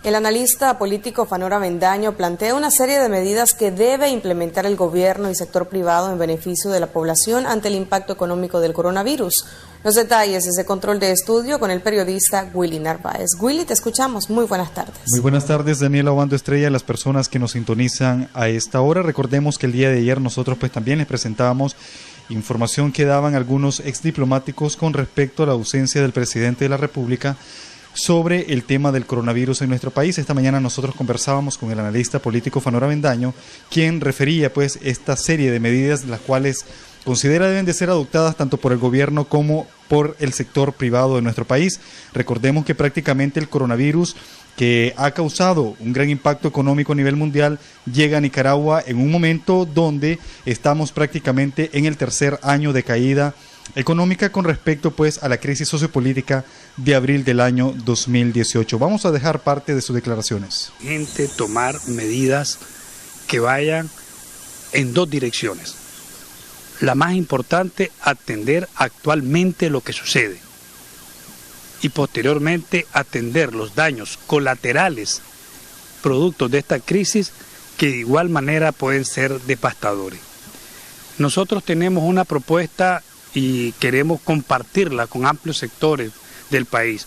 El analista político Fanor Avendaño plantea una serie de medidas que debe implementar el gobierno y sector privado en beneficio de la población ante el impacto económico del coronavirus. Los detalles desde Control de Estudio con el periodista Willy Narváez. Willy, te escuchamos. Muy buenas tardes. Muy buenas tardes, Daniela Obando Estrella, las personas que nos sintonizan a esta hora. Recordemos que el día de ayer nosotros también les presentábamos información que daban algunos exdiplomáticos con respecto a la ausencia del presidente de la República sobre el tema del coronavirus en nuestro país. Esta mañana nosotros conversábamos con el analista político Fanor Avendaño, quien refería esta serie de medidas las cuales considera deben de ser adoptadas tanto por el gobierno como por el sector privado de nuestro país. Recordemos que prácticamente el coronavirus, que ha causado un gran impacto económico a nivel mundial, llega a Nicaragua en un momento donde estamos prácticamente en el tercer año de caída económica con respecto a la crisis sociopolítica de abril del año 2018. Vamos a dejar parte de sus declaraciones. Tomar medidas que vayan en dos direcciones. La más importante, atender actualmente lo que sucede y posteriormente atender los daños colaterales productos de esta crisis que de igual manera pueden ser devastadores. Nosotros tenemos una propuesta y queremos compartirla con amplios sectores del país.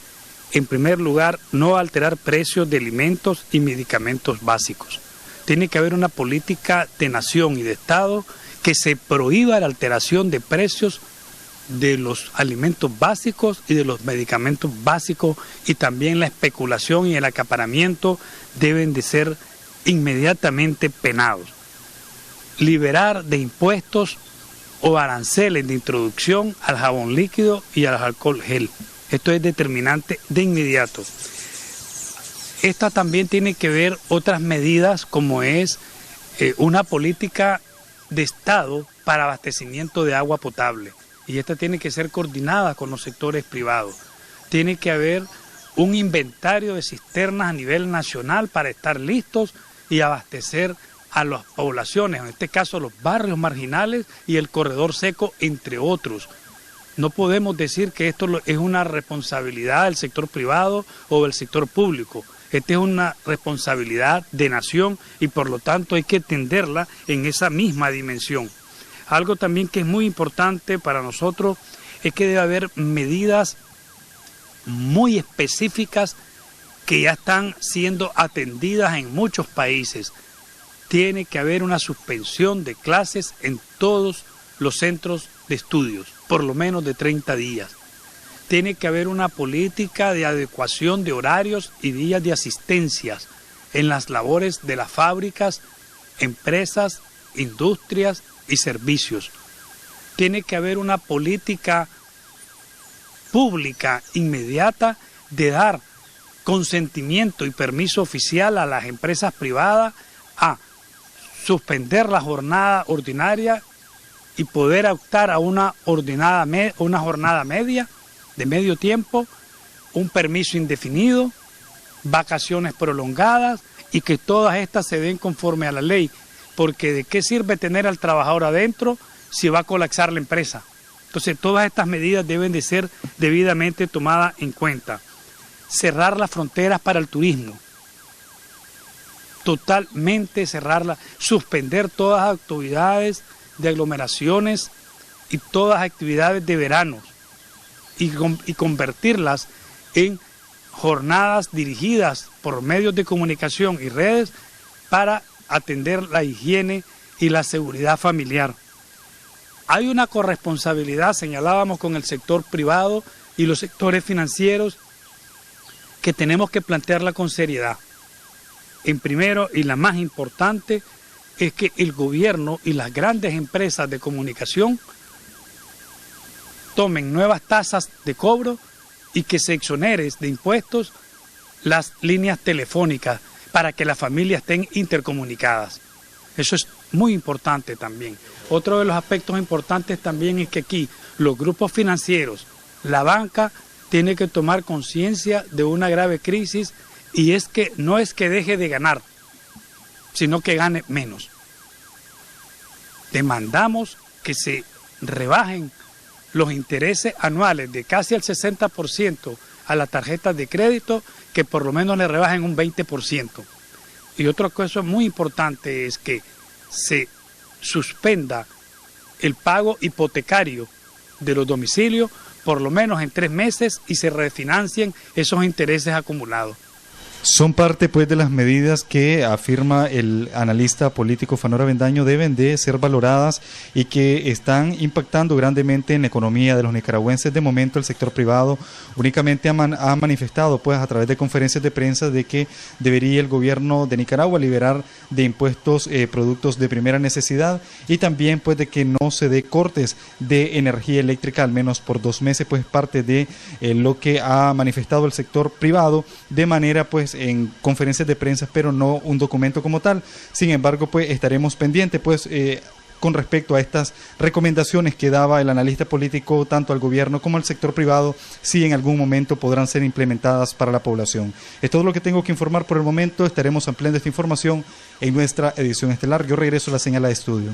En primer lugar, no alterar precios de alimentos y medicamentos básicos. Tiene que haber una política de nación y de Estado que se prohíba la alteración de precios de los alimentos básicos y de los medicamentos básicos, y también la especulación y el acaparamiento deben de ser inmediatamente penados. Liberar de impuestos o aranceles de introducción al jabón líquido y al alcohol gel. Esto es determinante de inmediato. Esta también tiene que ver otras medidas como es una política de Estado para abastecimiento de agua potable. Y esta tiene que ser coordinada con los sectores privados. Tiene que haber un inventario de cisternas a nivel nacional para estar listos y abastecer a las poblaciones, en este caso los barrios marginales y el corredor seco, entre otros. No podemos decir que esto es una responsabilidad del sector privado o del sector público. Esta es una responsabilidad de nación y por lo tanto hay que atenderla en esa misma dimensión. Algo también que es muy importante para nosotros es que debe haber medidas muy específicas que ya están siendo atendidas en muchos países. Tiene que haber una suspensión de clases en todos los centros de estudios, por lo menos de 30 días. Tiene que haber una política de adecuación de horarios y días de asistencias en las labores de las fábricas, empresas, industrias y servicios. Tiene que haber una política pública inmediata de dar consentimiento y permiso oficial a las empresas privadas a suspender la jornada ordinaria y poder optar a una jornada media de medio tiempo, un permiso indefinido, vacaciones prolongadas, y que todas estas se den conforme a la ley, porque ¿de qué sirve tener al trabajador adentro si va a colapsar la empresa? Entonces todas estas medidas deben de ser debidamente tomadas en cuenta. Cerrar las fronteras para el turismo, totalmente cerrarla, suspender todas las actividades de aglomeraciones y todas las actividades de verano y convertirlas en jornadas dirigidas por medios de comunicación y redes para atender la higiene y la seguridad familiar. Hay una corresponsabilidad, señalábamos, con el sector privado y los sectores financieros que tenemos que plantearla con seriedad. En primero y la más importante es que el gobierno y las grandes empresas de comunicación tomen nuevas tasas de cobro y que se exonere de impuestos las líneas telefónicas para que las familias estén intercomunicadas. Eso es muy importante también. Otro de los aspectos importantes también es que aquí los grupos financieros, la banca, tiene que tomar conciencia de una grave crisis, y es que no es que deje de ganar, sino que gane menos. Demandamos que se rebajen los intereses anuales de casi el 60% a las tarjetas de crédito que por lo menos le rebajen un 20%. Y otra cosa muy importante es que se suspenda el pago hipotecario de los domicilios por lo menos en 3 meses y se refinancien esos intereses acumulados. Son parte pues de las medidas que afirma el analista político Fanor Avendaño deben de ser valoradas y que están impactando grandemente en la economía de los nicaragüenses. De momento el sector privado únicamente ha manifestado pues a través de conferencias de prensa de que debería el gobierno de Nicaragua liberar de impuestos productos de primera necesidad y también pues de que no se dé cortes de energía eléctrica al menos por 2 meses, pues parte de lo que ha manifestado el sector privado de manera pues en conferencias de prensa, pero no un documento como tal. Sin embargo, pues estaremos pendientes pues con respecto a estas recomendaciones que daba el analista político tanto al gobierno como al sector privado, si en algún momento podrán ser implementadas para la población. Es todo lo que tengo que informar por el momento. Estaremos ampliando esta información en nuestra edición estelar. Yo regreso a la señal de estudio.